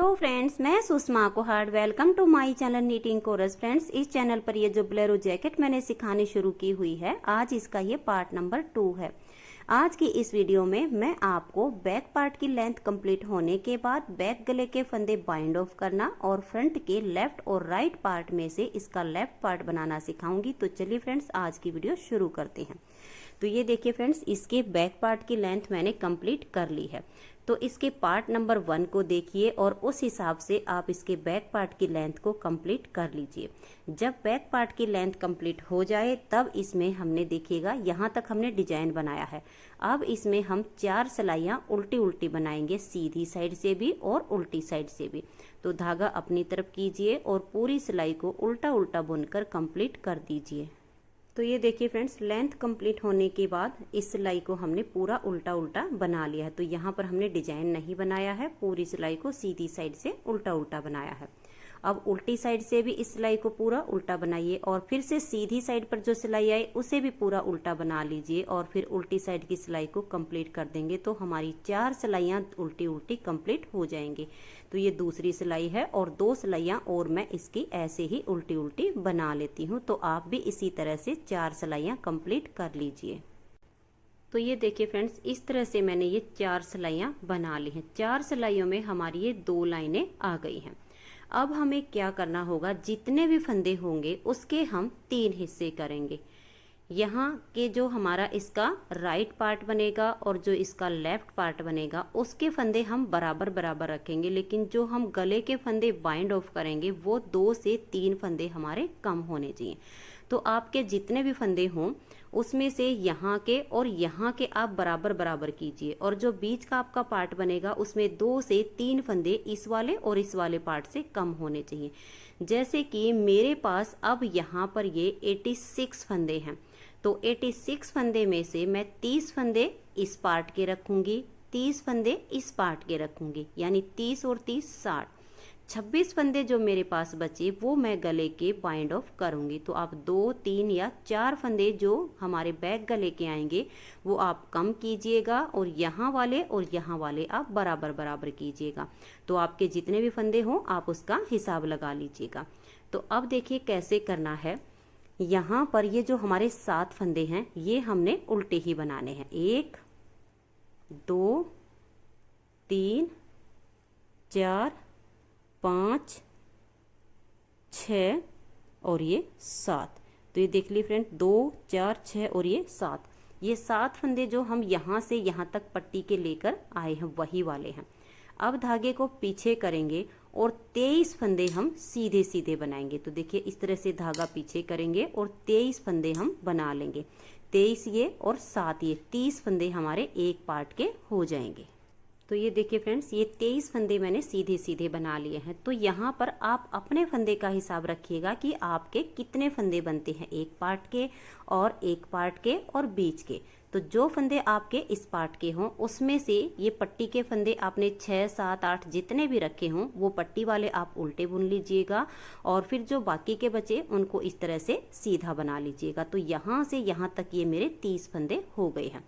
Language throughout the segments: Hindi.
हेलो फ्रेंड्स, मैं Sushma Kohad. Welcome to my channel knitting chorus. Friends, इस चैनल पर ये जो ब्लेरो जैकेट मैंने सिखानी शुरू की हुई है, आज इसका ये पार्ट नंबर 2 है। आज की इस वीडियो में मैं आपको बैक पार्ट की लेंथ कंप्लीट होने के बाद बैक गले के फंदे बाइंड ऑफ करना और फ्रंट के लेफ्ट और राइट पार्ट में से इसका लेफ्ट पार्ट बनाना सिखाऊंगी। तो चलिए फ्रेंड्स, आज की वीडियो शुरू करते हैं। तो ये देखिए फ्रेंड्स, इसके बैक पार्ट की लेंथ मैंने कंप्लीट कर ली है। तो इसके पार्ट नंबर 1 को देखिए और उस हिसाब से आप इसके बैक पार्ट की लेंथ को कंप्लीट कर लीजिए। जब बैक पार्ट की लेंथ कंप्लीट हो जाए तब इसमें हमने देखिएगा, यहाँ तक हमने डिजाइन बनाया है। अब इसमें हम 4 सिलाइयाँ उल्टी उल्टी बनाएंगे, सीधी साइड से भी और उल्टी साइड से भी। तो धागा अपनी तरफ कीजिए और पूरी सिलाई को उल्टा उल्टा बुनकर कंप्लीट कर दीजिए। तो ये देखिए फ्रेंड्स, लेंथ कंप्लीट होने के बाद इस सिलाई को हमने पूरा उल्टा उल्टा बना लिया है। तो यहाँ पर हमने डिजाइन नहीं बनाया है, पूरी सिलाई को सीधी साइड से उल्टा उल्टा बनाया है। अब उल्टी साइड से भी इस सिलाई को पूरा उल्टा बनाइए और फिर से सीधी साइड पर जो सिलाई आई उसे भी पूरा उल्टा बना लीजिए और फिर उल्टी साइड की सिलाई को कंप्लीट कर देंगे। तो हमारी 4 सिलाइयाँ उल्टी उल्टी कंप्लीट हो जाएंगी। तो ये दूसरी सिलाई है और 2 सिलाइयाँ और मैं इसकी ऐसे ही उल्टी उल्टी बना लेती हूँ। तो आप भी इसी तरह से 4 सिलाइयाँ कंप्लीट कर लीजिए। तो ये देखिए फ्रेंड्स, इस तरह से मैंने ये 4 सिलाइयाँ बना ली हैं। 4 सिलाइयों में हमारी ये 2 लाइनें आ गई हैं। अब हमें क्या करना होगा, जितने भी फंदे होंगे उसके हम 3 हिस्से करेंगे। यहाँ के जो हमारा इसका राइट पार्ट बनेगा और जो इसका लेफ्ट पार्ट बनेगा उसके फंदे हम बराबर बराबर रखेंगे, लेकिन जो हम गले के फंदे बाइंड ऑफ करेंगे वो 2 से 3 फंदे हमारे कम होने चाहिए। तो आपके जितने भी फंदे हों उसमें से यहाँ के और यहाँ के आप बराबर बराबर कीजिए और जो बीच का आपका पार्ट बनेगा उसमें 2 से 3 फंदे इस वाले और इस वाले पार्ट से कम होने चाहिए। जैसे कि मेरे पास अब यहाँ पर ये 86 फंदे हैं, तो 86 फंदे में से मैं 30 फंदे इस पार्ट के रखूंगी, 30 फंदे इस पार्ट के रखूंगी, यानी 30 और 30 60। 26 फंदे जो मेरे पास बचे वो मैं गले के बाइंड ऑफ करूंगी। तो आप 2, 3 या 4 फंदे जो हमारे बैक गले के आएंगे वो आप कम कीजिएगा और यहाँ वाले और यहाँ वाले आप बराबर बराबर कीजिएगा। तो आपके जितने भी फंदे हों आप उसका हिसाब लगा लीजिएगा। तो अब देखिए कैसे करना है। यहाँ पर ये जो हमारे 7 फंदे हैं ये हमने उल्टे ही बनाने हैं। 1, 2, 3, 4, 5, 6 और ये 7। तो ये देख लीजिए फ्रेंड, 2, 4, 6 और ये 7। ये 7 फंदे जो हम यहाँ से यहाँ तक पट्टी के लेकर आए हैं वही वाले हैं। अब धागे को पीछे करेंगे और 23 फंदे हम सीधे सीधे बनाएंगे। तो देखिए इस तरह से धागा पीछे करेंगे और 23 फंदे हम बना लेंगे। 23 ये और 7 ये, 30 फंदे हमारे एक पार्ट के हो जाएंगे। तो ये देखिए फ्रेंड्स, ये 23 फंदे मैंने सीधे सीधे बना लिए हैं। तो यहाँ पर आप अपने फंदे का हिसाब रखिएगा कि आपके कितने फंदे बनते हैं, एक पार्ट के और एक पार्ट के और बीच के। तो जो फंदे आपके इस पार्ट के हों उसमें से ये पट्टी के फंदे आपने 6, 7, 8 जितने भी रखे हों वो पट्टी वाले आप उल्टे बुन लीजिएगा और फिर जो बाकी के बचे उनको इस तरह से सीधा बना लीजिएगा। तो यहाँ से यहाँ तक ये मेरे 30 फंदे हो गए हैं।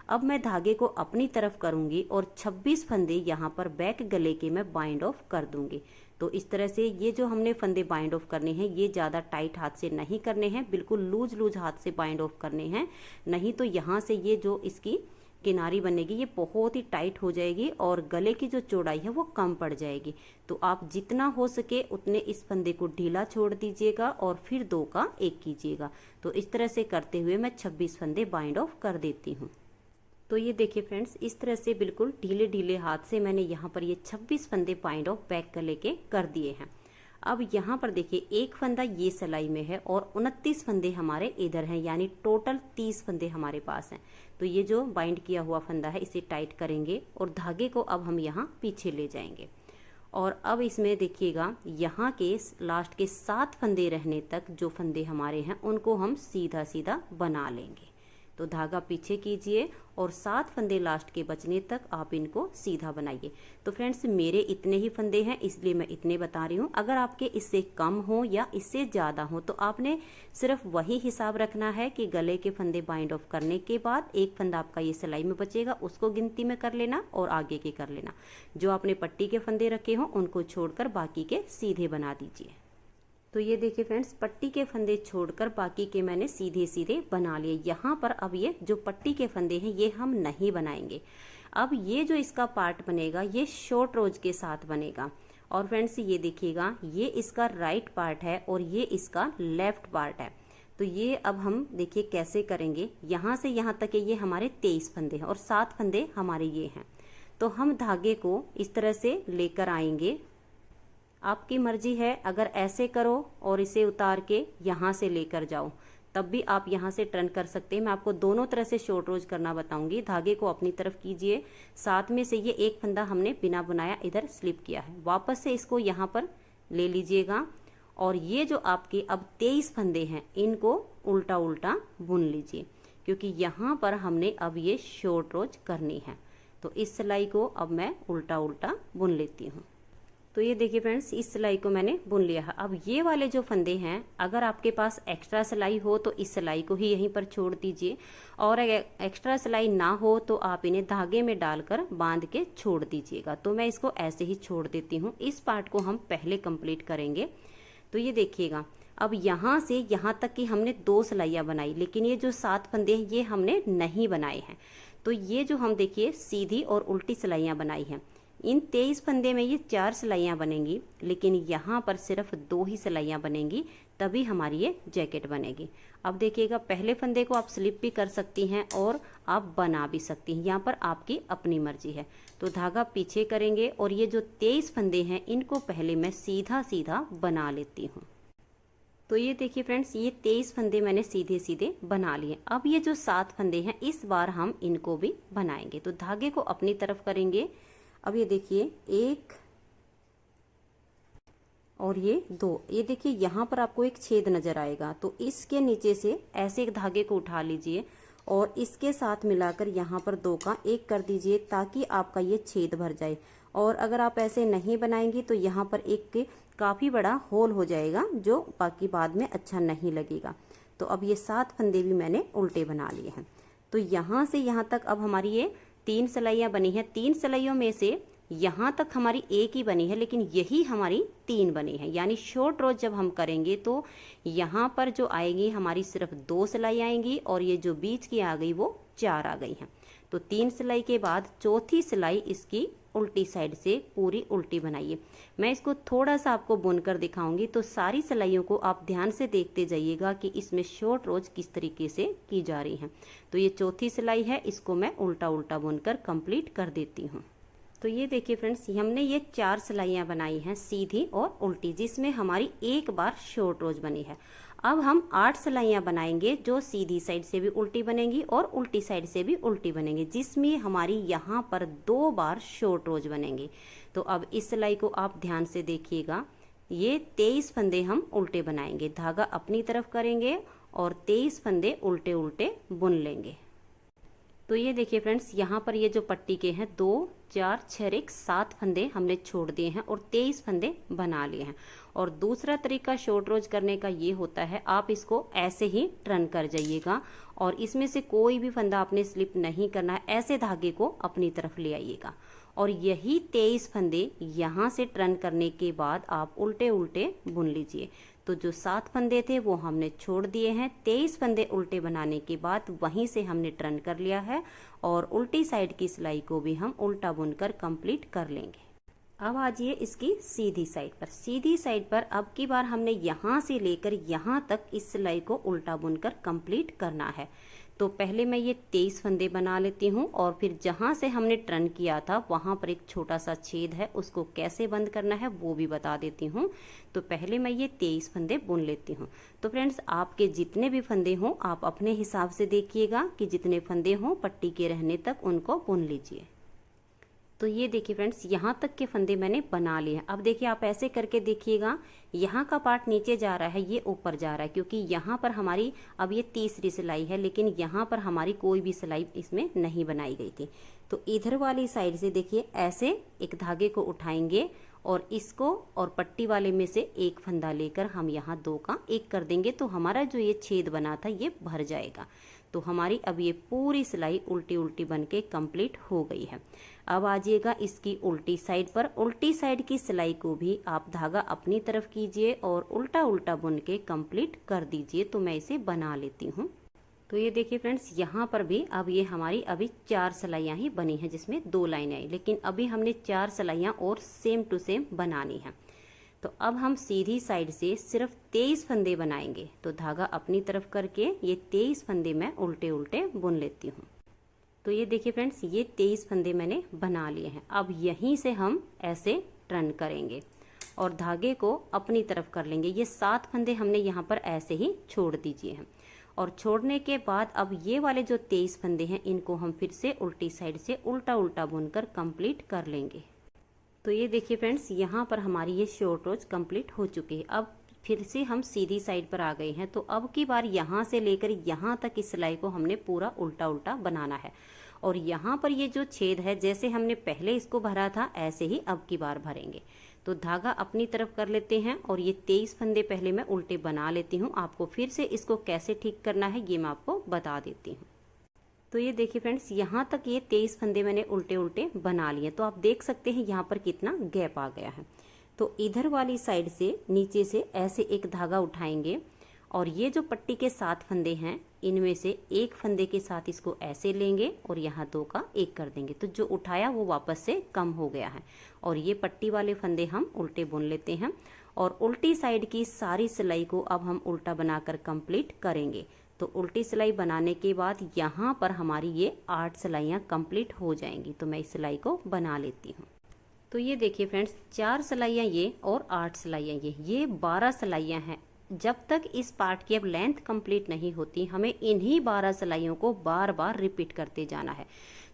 अब मैं धागे को अपनी तरफ करूंगी और 26 फंदे यहाँ पर बैक गले के मैं बाइंड ऑफ कर दूंगी। तो इस तरह से ये जो हमने फंदे बाइंड ऑफ करने हैं ये ज़्यादा टाइट हाथ से नहीं करने हैं, बिल्कुल लूज लूज हाथ से बाइंड ऑफ करने हैं, नहीं तो यहाँ से ये जो इसकी किनारी बनेगी ये बहुत ही टाइट हो जाएगी और गले की जो चौड़ाई है वो कम पड़ जाएगी। तो आप जितना हो सके उतने इस फंदे को ढीला छोड़ दीजिएगा और फिर 2 का 1 कीजिएगा। तो इस तरह से करते हुए मैं 26 फंदे बाइंड ऑफ कर देती हूँ। तो ये देखिए फ्रेंड्स, इस तरह से बिल्कुल ढीले ढीले हाथ से मैंने यहाँ पर ये 26 फंदे बाइंड ऑफ बैक गले के कर दिए हैं। अब यहाँ पर देखिए एक फंदा ये सिलाई में है और 29 फंदे हमारे इधर हैं, यानी टोटल 30 फंदे हमारे पास हैं। तो ये जो बाइंड किया हुआ फंदा है इसे टाइट करेंगे और धागे को अब हम यहाँ पीछे ले जाएंगे और अब इसमें देखिएगा यहाँ के लास्ट के 7 फंदे रहने तक जो फंदे हमारे हैं उनको हम सीधा सीधा बना लेंगे। तो धागा पीछे कीजिए और 7 फंदे लास्ट के बचने तक आप इनको सीधा बनाइए। तो फ्रेंड्स मेरे इतने ही फंदे हैं इसलिए मैं इतने बता रही हूँ। अगर आपके इससे कम हो या इससे ज़्यादा हो तो आपने सिर्फ वही हिसाब रखना है कि गले के फंदे बाइंड ऑफ करने के बाद एक फंदा आपका ये सिलाई में बचेगा, उसको गिनती में कर लेना और आगे के कर लेना। जो आपने पट्टी के फंदे रखे हों उनको छोड़कर बाकी के सीधे बना दीजिए। तो ये देखिए फ्रेंड्स, पट्टी के फंदे छोड़कर बाकी के मैंने सीधे सीधे बना लिए। यहाँ पर अब ये जो पट्टी के फंदे हैं ये हम नहीं बनाएंगे। अब ये जो इसका पार्ट बनेगा ये शॉर्ट रोज के साथ बनेगा। और फ्रेंड्स ये देखिएगा, ये इसका राइट पार्ट है और ये इसका लेफ्ट पार्ट है। तो ये अब हम देखिए कैसे करेंगे। यहाँ से यहाँ तक ये हमारे 23 फंदे हैं और 7 फंदे हमारे ये हैं। तो हम धागे को इस तरह से लेकर आएंगे। आपकी मर्जी है, अगर ऐसे करो और इसे उतार के यहाँ से लेकर जाओ तब भी आप यहाँ से टर्न कर सकते हैं। मैं आपको दोनों तरह से शॉर्ट रोज करना बताऊंगी। धागे को अपनी तरफ कीजिए, साथ में से ये एक फंदा हमने बिना बुनाया इधर स्लिप किया है, वापस से इसको यहाँ पर ले लीजिएगा और ये जो आपके अब 23 फंदे हैं इनको उल्टा उल्टा बुन लीजिए, क्योंकि यहाँ पर हमने अब ये शॉर्ट रोज करनी है। तो इस सिलाई को अब मैं उल्टा उल्टा बुन लेती हूँ। तो ये देखिए फ्रेंड्स, इस सिलाई को मैंने बुन लिया है। अब ये वाले जो फंदे हैं, अगर आपके पास एक्स्ट्रा सिलाई हो तो इस सिलाई को ही यहीं पर छोड़ दीजिए, और एक्स्ट्रा सिलाई ना हो तो आप इन्हें धागे में डालकर बांध के छोड़ दीजिएगा। तो मैं इसको ऐसे ही छोड़ देती हूँ। इस पार्ट को हम पहले कंप्लीट करेंगे। तो ये देखिएगा, अब यहाँ से यहाँ तक कि हमने 2 सिलाइयाँ बनाई, लेकिन ये जो 7 फंदे हैं ये हमने नहीं बनाए हैं। तो ये जो हम देखिए सीधी और उल्टी सिलाइयाँ बनाई हैं, इन 23 फंदे में ये 4 सिलाइयाँ बनेंगी, लेकिन यहाँ पर सिर्फ 2 ही सिलाइयाँ बनेंगी, तभी हमारी ये जैकेट बनेगी। अब देखिएगा, पहले फंदे को आप स्लिप भी कर सकती हैं और आप बना भी सकती हैं, यहाँ पर आपकी अपनी मर्जी है। तो धागा पीछे करेंगे और ये जो 23 फंदे हैं इनको पहले मैं सीधा सीधा बना लेती हूँ। तो ये देखिए फ्रेंड्स, ये 23 फंदे मैंने सीधे सीधे बना लिए। अब ये जो 7 फंदे हैं इस बार हम इनको भी बनाएंगे। तो धागे को अपनी तरफ करेंगे। अब ये देखिए 1 और ये 2, ये देखिए यहाँ पर आपको एक छेद नजर आएगा। तो इसके नीचे से ऐसे एक धागे को उठा लीजिए और इसके साथ मिलाकर यहाँ पर 2 का 1 कर दीजिए, ताकि आपका ये छेद भर जाए। और अगर आप ऐसे नहीं बनाएंगी तो यहाँ पर एक काफी बड़ा होल हो जाएगा, जो बाकी बाद में अच्छा नहीं लगेगा। तो अब ये 7 फंदे भी मैंने उल्टे बना लिए हैं। तो यहाँ से यहाँ तक अब हमारी ये 3 सिलाइयाँ बनी है। 3 सिलाइयों में से यहाँ तक हमारी एक ही बनी है, लेकिन यही हमारी 3 बनी है। यानी शॉर्ट रोज जब हम करेंगे तो यहाँ पर जो आएगी हमारी सिर्फ 2 सिलाई आएंगी और ये जो बीच की आ गई वो 4 आ गई हैं। तो 3 सिलाई के बाद चौथी सिलाई इसकी उल्टी साइड से पूरी उल्टी बनाइए। मैं इसको थोड़ा सा आपको बुनकर दिखाऊंगी, तो सारी सिलाइयों को आप ध्यान से देखते जाइएगा कि इसमें शॉर्ट रोज किस तरीके से की जा रही है। तो ये चौथी सिलाई है, इसको मैं उल्टा उल्टा बुनकर कंप्लीट कर देती हूँ। तो ये देखिए फ्रेंड्स, हमने ये 4 सिलाइयाँ बनाई हैं सीधी और उल्टी, जिसमें हमारी एक बार शॉर्ट रोज बनी है। अब हम 8 सिलाइयाँ बनाएंगे जो सीधी साइड से भी उल्टी बनेंगी और उल्टी साइड से भी उल्टी बनेंगी, जिसमें हमारी यहाँ पर 2 बार शॉर्ट रोज बनेंगे। तो अब इस सिलाई को आप ध्यान से देखिएगा, ये 23 फंदे हम उल्टे बनाएंगे। धागा अपनी तरफ करेंगे और 23 फंदे उल्टे उल्टे बुन लेंगे। तो ये देखिए फ्रेंड्स, यहाँ पर ये जो पट्टी के हैं 2, 4, 6, 1, 7 फंदे हमने छोड़ दिए हैं और 23 फंदे बना लिए हैं। और दूसरा तरीका शॉर्ट रोज करने का ये होता है, आप इसको ऐसे ही टर्न कर जाइएगा और इसमें से कोई भी फंदा आपने स्लिप नहीं करना है। ऐसे धागे को अपनी तरफ ले आइएगा और यही 23 फंदे यहाँ से टर्न करने के बाद आप उल्टे उल्टे बुन लीजिए। तो जो 7 फंदे थे वो हमने छोड़ दिए हैं। 23 फंदे उल्टे बनाने के बाद वहीं से हमने टर्न कर लिया है और उल्टी साइड की सिलाई को भी हम उल्टा बुनकर कंप्लीट कर लेंगे। अब आजिए इसकी सीधी साइड पर। सीधी साइड पर अब की बार हमने यहाँ से लेकर यहाँ तक इस सिलाई को उल्टा बुनकर कंप्लीट करना है। तो पहले मैं ये 23 फंदे बना लेती हूँ और फिर जहाँ से हमने टर्न किया था वहाँ पर एक छोटा सा छेद है, उसको कैसे बंद करना है वो भी बता देती हूँ। तो पहले मैं ये 23 फंदे बुन लेती हूँ। तो फ्रेंड्स, आपके जितने भी फंदे हों आप अपने हिसाब से देखिएगा कि जितने फंदे हों पट्टी के रहने तक उनको बुन लीजिए। तो ये देखिए फ्रेंड्स, यहाँ तक के फंदे मैंने बना लिए हैं। अब देखिए आप ऐसे करके देखिएगा, यहाँ का पार्ट नीचे जा रहा है, ये ऊपर जा रहा है, क्योंकि यहाँ पर हमारी अब ये तीसरी सिलाई है, लेकिन यहाँ पर हमारी कोई भी सिलाई इसमें नहीं बनाई गई थी। तो इधर वाली साइड से देखिए ऐसे एक धागे को उठाएंगे और इसको और पट्टी वाले में से एक फंदा लेकर हम यहाँ दो का एक कर देंगे, तो हमारा जो ये छेद बना था ये भर जाएगा। तो हमारी अब ये पूरी सिलाई उल्टी उल्टी बन के कंप्लीट हो गई है। अब आ जाइएगा इसकी उल्टी साइड पर। उल्टी साइड की सिलाई को भी आप धागा अपनी तरफ कीजिए और उल्टा उल्टा बुन के कंप्लीट कर दीजिए। तो मैं इसे बना लेती हूँ। तो ये देखिए फ्रेंड्स, यहाँ पर भी अब ये हमारी अभी 4 सिलाइयाँ ही बनी हैं, जिसमें 2 लाइनें आई, लेकिन अभी हमने 4 सिलाइयाँ और सेम टू सेम बनानी है। तो अब हम सीधी साइड से सिर्फ 23 फंदे बनाएंगे। तो धागा अपनी तरफ करके ये 23 फंदे मैं उल्टे उल्टे बुन लेती हूँ। तो ये देखिए फ्रेंड्स, ये 23 फंदे मैंने बना लिए हैं। अब यहीं से हम ऐसे टर्न करेंगे और धागे को अपनी तरफ कर लेंगे। ये 7 फंदे हमने यहाँ पर ऐसे ही छोड़ दीजिए हैं, और छोड़ने के बाद अब ये वाले जो 23 फंदे हैं इनको हम फिर से उल्टी साइड से उल्टा उल्टा बुनकर कंप्लीट कर लेंगे। तो ये देखिए फ्रेंड्स, यहाँ पर हमारी ये शॉर्ट रोज कंप्लीट हो चुकी है। अब फिर से हम सीधी साइड पर आ गए हैं। तो अब की बार यहाँ से लेकर यहाँ तक इस सिलाई को हमने पूरा उल्टा उल्टा बनाना है, और यहाँ पर ये जो छेद है, जैसे हमने पहले इसको भरा था ऐसे ही अब की बार भरेंगे। तो धागा अपनी तरफ कर लेते हैं और ये 23 फंदे पहले मैं उल्टे बना लेती हूँ। आपको फिर से इसको कैसे ठीक करना है ये मैं आपको बता देती हूँ। तो ये देखिए फ्रेंड्स, यहाँ तक ये 23 फंदे मैंने उल्टे उल्टे बना लिए। तो आप देख सकते हैं यहाँ पर कितना गैप आ गया है। तो इधर वाली साइड से नीचे से ऐसे एक धागा उठाएंगे और ये जो पट्टी के 7 फंदे हैं इनमें से एक फंदे के साथ इसको ऐसे लेंगे और यहाँ 2 का 1 कर देंगे। तो जो उठाया वो वापस से कम हो गया है, और ये पट्टी वाले फंदे हम उल्टे बुन लेते हैं। और उल्टी साइड की सारी सिलाई को अब हम उल्टा बनाकर कंप्लीट करेंगे। तो उल्टी सिलाई बनाने के बाद यहाँ पर हमारी ये 8 सिलाइयाँ कंप्लीट हो जाएंगी। तो मैं इस सिलाई को बना लेती हूँ। तो ये देखिए फ्रेंड्स, 4 सिलाइयाँ ये और 8 सिलाइयाँ ये 12 सिलाइयाँ हैं। जब तक इस पार्ट की अब लेंथ कंप्लीट नहीं होती, हमें इन्हीं 12 सिलाइयों को बार बार रिपीट करते जाना है।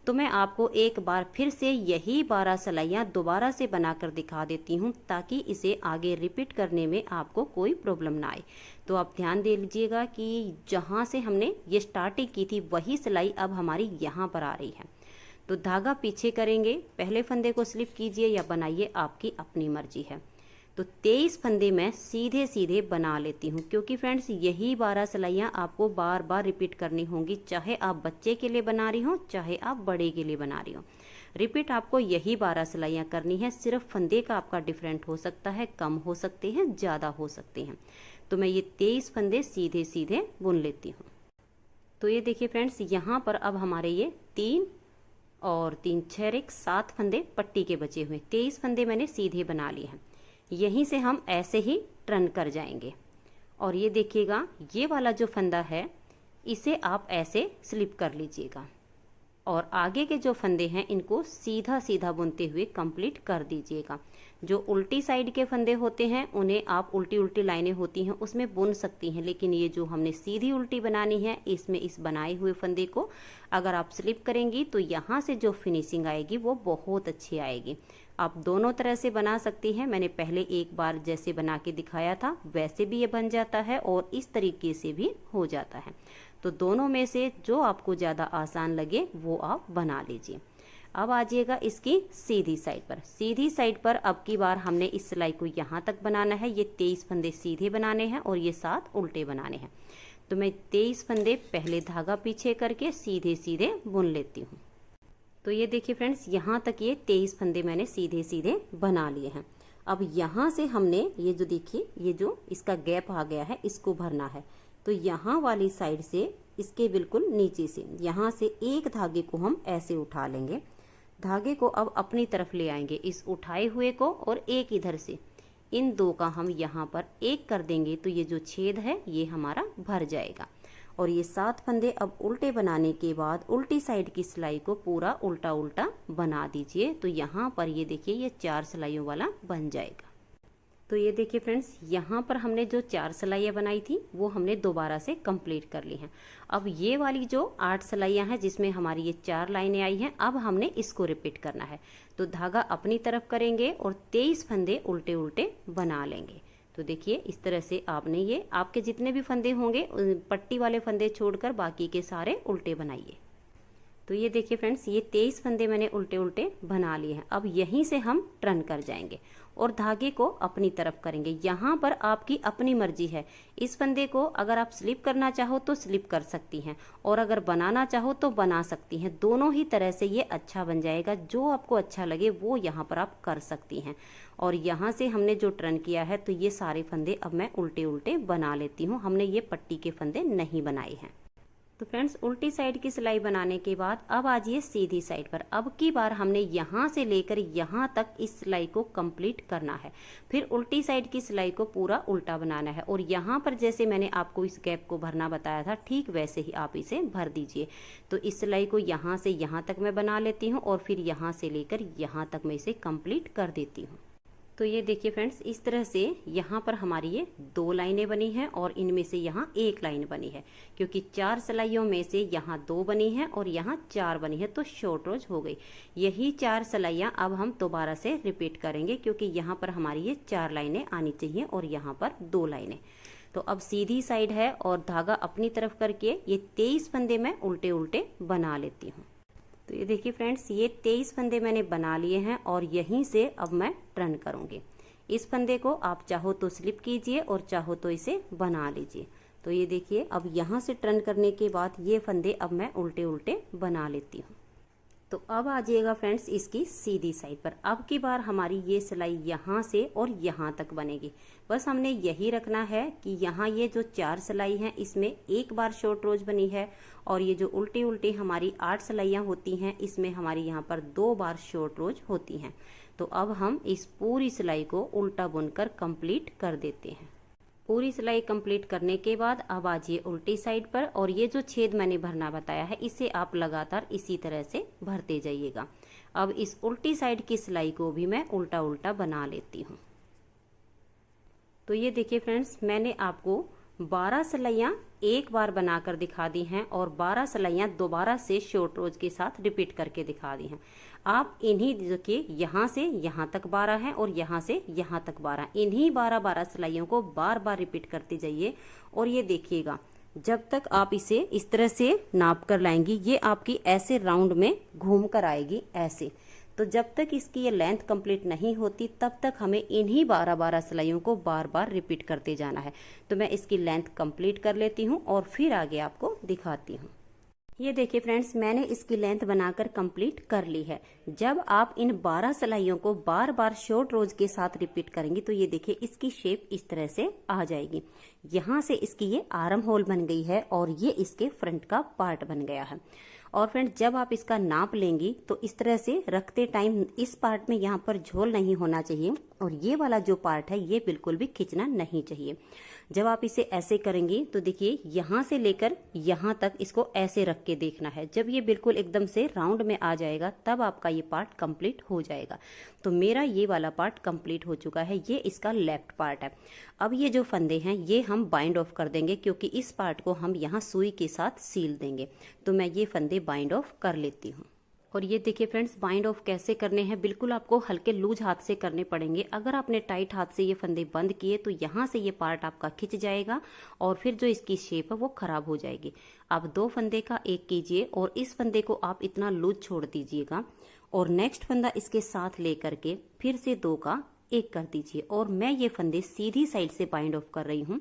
तो मैं आपको एक बार फिर से यही 12 सिलाइयाँ दोबारा से बनाकर दिखा देती हूँ, ताकि इसे आगे रिपीट करने में आपको कोई प्रॉब्लम ना आए। तो आप ध्यान दे लीजिएगा कि जहाँ से हमने ये स्टार्टिंग की थी वही सिलाई अब हमारी यहाँ पर आ रही है। तो धागा पीछे करेंगे, पहले फंदे को स्लिप कीजिए या बनाइए, आपकी अपनी मर्जी है। तो 23 फंदे मैं सीधे सीधे बना लेती हूँ, क्योंकि फ्रेंड्स यही 12 सिलाइयाँ आपको बार बार रिपीट करनी होंगी, चाहे आप बच्चे के लिए बना रही हो चाहे आप बड़े के लिए बना रही हो। रिपीट आपको यही 12 सिलाइयाँ करनी है। सिर्फ फंदे का आपका डिफरेंट हो सकता है, कम हो सकते हैं, ज़्यादा हो सकते हैं। तो मैं ये 23 फंदे सीधे सीधे बुन लेती हूँ। तो ये देखिए फ्रेंड्स, यहाँ पर अब हमारे ये 3 और 3 6 7 फंदे पट्टी के बचे हुए, 23 फंदे मैंने सीधे बना लिए हैं। यहीं से हम ऐसे ही टर्न कर जाएंगे, और ये देखिएगा ये वाला जो फंदा है इसे आप ऐसे स्लिप कर लीजिएगा, और आगे के जो फंदे हैं इनको सीधा सीधा बुनते हुए कंप्लीट कर दीजिएगा। जो उल्टी साइड के फंदे होते हैं उन्हें आप उल्टी उल्टी लाइनें होती हैं उसमें बुन सकती हैं, लेकिन ये जो हमने सीधी उल्टी बनानी है इसमें इस बनाए हुए फंदे को अगर आप स्लिप करेंगी तो यहाँ से जो फिनिशिंग आएगी वो बहुत अच्छी आएगी। आप दोनों तरह से बना सकती हैं। मैंने पहले एक बार जैसे बना के दिखाया था वैसे भी ये बन जाता है और इस तरीके से भी हो जाता है। तो दोनों में से जो आपको ज़्यादा आसान लगे वो आप बना लीजिए। अब आ जाइएगा इसकी सीधी साइड पर। सीधी साइड पर अब की बार हमने इस सिलाई को यहाँ तक बनाना है। ये 23 फंदे सीधे बनाने हैं और ये 7 उल्टे बनाने हैं। तो मैं 23 फंदे पहले धागा पीछे करके सीधे सीधे बुन लेती हूँ। तो ये देखिए फ्रेंड्स, यहाँ तक ये 23 फंदे मैंने सीधे सीधे बना लिए हैं। अब यहाँ से हमने ये जो देखिए ये जो इसका गैप आ गया है इसको भरना है। तो यहाँ वाली साइड से इसके बिल्कुल नीचे से यहाँ से एक धागे को हम ऐसे उठा लेंगे। धागे को अब अपनी तरफ ले आएंगे, इस उठाए हुए को, और एक इधर से, इन 2 का हम यहाँ पर 1 कर देंगे। तो ये जो छेद है ये हमारा भर जाएगा। और ये 7 फंदे अब उल्टे बनाने के बाद उल्टी साइड की सिलाई को पूरा उल्टा उल्टा बना दीजिए। तो यहाँ पर ये देखिए ये 4 सिलाइयों वाला बन जाएगा। तो ये देखिए फ्रेंड्स, यहाँ पर हमने जो 4 सिलाइयाँ बनाई थी वो हमने दोबारा से कंप्लीट कर ली हैं। अब ये वाली जो 8 सिलाइयाँ हैं जिसमें हमारी ये 4 लाइनें आई हैं, अब हमने इसको रिपीट करना है। तो धागा अपनी तरफ करेंगे और 23 फंदे उल्टे उल्टे बना लेंगे। तो देखिए इस तरह से आपने ये आपके जितने भी फंदे होंगे पट्टी वाले फंदे छोड़कर बाकी के सारे उल्टे बनाइए। तो ये देखिए फ्रेंड्स, ये 23 फंदे मैंने उल्टे उल्टे बना लिए हैं। अब यहीं से हम टर्न कर जाएंगे और धागे को अपनी तरफ करेंगे। यहाँ पर आपकी अपनी मर्जी है। इस फंदे को अगर आप स्लिप करना चाहो तो स्लिप कर सकती हैं और अगर बनाना चाहो तो बना सकती हैं। दोनों ही तरह से ये अच्छा बन जाएगा। जो आपको अच्छा लगे वो यहाँ पर आप कर सकती हैं। और यहाँ से हमने जो टर्न किया है तो ये सारे फंदे अब मैं उल्टे उल्टे बना लेती हूँ। हमने ये पट्टी के फंदे नहीं बनाए हैं। तो फ्रेंड्स, उल्टी साइड की सिलाई बनाने के बाद अब आ जाइए सीधी साइड पर। अब की बार हमने यहाँ से लेकर यहाँ तक इस सिलाई को कंप्लीट करना है। फिर उल्टी साइड की सिलाई को पूरा उल्टा बनाना है और यहाँ पर जैसे मैंने आपको इस गैप को भरना बताया था ठीक वैसे ही आप इसे भर दीजिए। तो इस सिलाई को यहाँ से यहाँ तक मैं बना लेती हूँ और फिर यहाँ से लेकर यहाँ तक मैं इसे कंप्लीट कर देती हूँ। तो ये देखिए फ्रेंड्स, इस तरह से यहाँ पर हमारी ये 2 लाइनें बनी हैं और इनमें से यहाँ 1 लाइन बनी है, क्योंकि 4 सिलाइयों में से यहाँ 2 बनी है और यहाँ 4 बनी है, तो शॉर्ट रोज हो गई। यही 4 सिलाइयाँ अब हम दोबारा से रिपीट करेंगे, क्योंकि यहाँ पर हमारी ये 4 लाइनें आनी चाहिए और यहाँ पर 2 लाइनें। तो अब सीधी साइड है और धागा अपनी तरफ करके ये 23 फंदे मैं उल्टे उल्टे बना लेती हूँ। तो ये देखिए फ्रेंड्स, ये 23 फंदे मैंने बना लिए हैं और यहीं से अब मैं टर्न करूंगी। इस फंदे को आप चाहो तो स्लिप कीजिए और चाहो तो इसे बना लीजिए। तो ये देखिए, अब यहाँ से टर्न करने के बाद ये फंदे अब मैं उल्टे उल्टे बना लेती हूँ। तो अब आ जाइएगा फ्रेंड्स इसकी सीधी साइड पर। अब की बार हमारी ये सिलाई यहाँ से और यहाँ तक बनेगी। बस हमने यही रखना है कि यहाँ ये जो 4 सिलाई हैं इसमें 1 बार शॉर्ट रोज बनी है और ये जो उल्टी उल्टी हमारी 8 सिलाइयाँ होती हैं इसमें हमारी यहाँ पर 2 बार शॉर्ट रोज होती हैं। तो अब हम इस पूरी सिलाई को उल्टा बुनकर कंप्लीट कर देते हैं। पूरी सिलाई कंप्लीट करने के बाद अब आ जाइए उल्टी साइड पर और ये जो छेद मैंने भरना बताया है इसे आप लगातार इसी तरह से भरते जाइएगा। अब इस उल्टी साइड की सिलाई को भी मैं उल्टा उल्टा बना लेती हूँ। तो ये देखिए फ्रेंड्स, मैंने आपको 12 सिलाइयाँ एक बार बनाकर दिखा दी हैं और 12 सिलाइयाँ दोबारा से शॉर्ट रोज के साथ रिपीट करके दिखा दी हैं। आप इन्हीं देखिए, यहाँ से यहाँ तक 12 है और यहाँ से यहाँ तक 12, इन्हीं 12-12 सिलाइयों को बार बार रिपीट करते जाइए। और ये देखिएगा, जब तक आप इसे इस तरह से नाप कर लाएंगी ये आपकी ऐसे राउंड में घूम कर आएगी ऐसे। तो जब तक इसकी ये लेंथ कंप्लीट नहीं होती तब तक हमें इन्हीं 12-12 सिलाइयों को बार बार रिपीट करते जाना है। तो मैं इसकी लेंथ कंप्लीट कर लेती हूँ और फिर आगे आपको दिखाती हूँ। ये देखिए फ्रेंड्स, मैंने इसकी लेंथ बनाकर कंप्लीट कर ली है। जब आप इन 12 सिलाइयों को बार बार शॉर्ट रोज के साथ रिपीट करेंगी तो ये देखिए इसकी शेप इस तरह से आ जाएगी। यहाँ से इसकी ये आर्म होल बन गई है और ये इसके फ्रंट का पार्ट बन गया है। और फ्रेंड्स, जब आप इसका नाप लेंगी तो इस तरह से रखते टाइम इस पार्ट में यहाँ पर झोल नहीं होना चाहिए और ये वाला जो पार्ट है ये बिल्कुल भी खींचना नहीं चाहिए। जब आप इसे ऐसे करेंगी तो देखिए यहाँ से लेकर यहाँ तक इसको ऐसे रख के देखना है। जब ये बिल्कुल एकदम से राउंड में आ जाएगा तब आपका ये पार्ट कंप्लीट हो जाएगा। तो मेरा ये वाला पार्ट कंप्लीट हो चुका है, ये इसका लेफ्ट पार्ट है। अब ये जो फंदे हैं ये हम बाइंड ऑफ कर देंगे, क्योंकि इस पार्ट को हम यहाँ सुई के साथ सील देंगे। तो मैं ये फंदे बाइंड ऑफ कर लेती हूँ। और ये देखिए फ्रेंड्स, बाइंड ऑफ कैसे करने हैं, बिल्कुल आपको हल्के लूज हाथ से करने पड़ेंगे। अगर आपने टाइट हाथ से ये फंदे बंद किए तो यहाँ से ये पार्ट आपका खिंच जाएगा और फिर जो इसकी शेप है वो खराब हो जाएगी। आप 2 फंदे का एक कीजिए और इस फंदे को आप इतना लूज छोड़ दीजिएगा और नेक्स्ट फंदा इसके साथ लेकर के फिर से 2 का एक कर दीजिए। और मैं ये फंदे सीधी साइड से बाइंड ऑफ कर रही हूँ।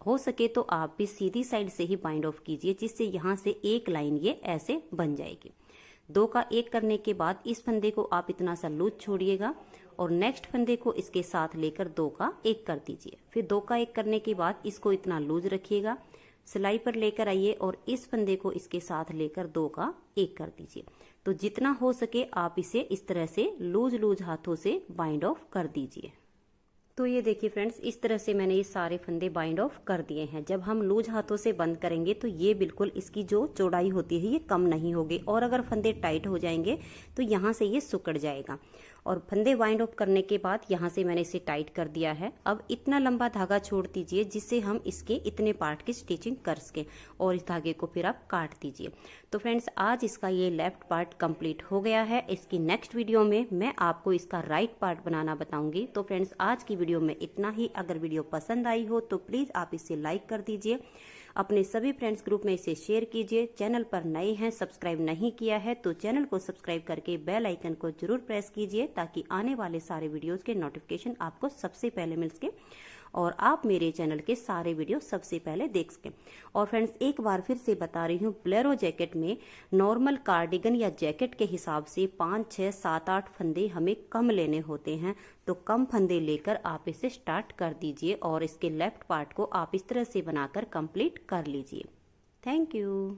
हो सके तो आप भी सीधी साइड से ही बाइंड ऑफ कीजिए, जिससे यहाँ से एक लाइन ये ऐसे बन जाएगी। 2 का एक करने के बाद इस फंदे को आप इतना सा लूज छोड़िएगा और नेक्स्ट फंदे को इसके साथ लेकर 2 का एक कर दीजिए। फिर 2 का एक करने के बाद इसको इतना लूज रखिएगा, सिलाई पर लेकर आइए और इस फंदे को इसके साथ लेकर 2 का एक कर दीजिए। तो जितना हो सके आप इसे इस तरह से लूज हाथों से बाइंड ऑफ कर दीजिए। तो ये देखिए फ्रेंड्स, इस तरह से मैंने ये सारे फंदे बाइंड ऑफ कर दिए हैं। जब हम लूज हाथों से बंद करेंगे तो ये बिल्कुल इसकी जो चौड़ाई होती है ये कम नहीं होगी और अगर फंदे टाइट हो जाएंगे तो यहाँ से ये सिकुड़ जाएगा। और फंदे वाइंड अप करने के बाद यहाँ से मैंने इसे टाइट कर दिया है। अब इतना लंबा धागा छोड़ दीजिए जिससे हम इसके इतने पार्ट की स्टिचिंग कर सकें, और इस धागे को फिर आप काट दीजिए। तो फ्रेंड्स आज इसका ये लेफ्ट पार्ट कंप्लीट हो गया है। इसकी नेक्स्ट वीडियो में मैं आपको इसका राइट पार्ट बनाना बताऊंगी। तो फ्रेंड्स आज की वीडियो में इतना ही। अगर वीडियो पसंद आई हो तो प्लीज आप इसे लाइक कर दीजिए, अपने सभी फ्रेंड्स ग्रुप में इसे शेयर कीजिए। चैनल पर नए हैं, सब्सक्राइब नहीं किया है तो चैनल को सब्सक्राइब करके बेल आइकन को जरूर प्रेस कीजिए, ताकि आने वाले सारे वीडियोस के नोटिफिकेशन आपको सबसे पहले मिल सके और आप मेरे चैनल के सारे वीडियो सबसे पहले देख सकें। और फ्रेंड्स एक बार फिर से बता रही हूँ, बोलेरो जैकेट में नॉर्मल कार्डिगन या जैकेट के हिसाब से 5, 6, 7, 8 फंदे हमें कम लेने होते हैं। तो कम फंदे लेकर आप इसे स्टार्ट कर दीजिए और इसके लेफ्ट पार्ट को आप इस तरह से बनाकर कंप्लीट कर लीजिए। Thank you.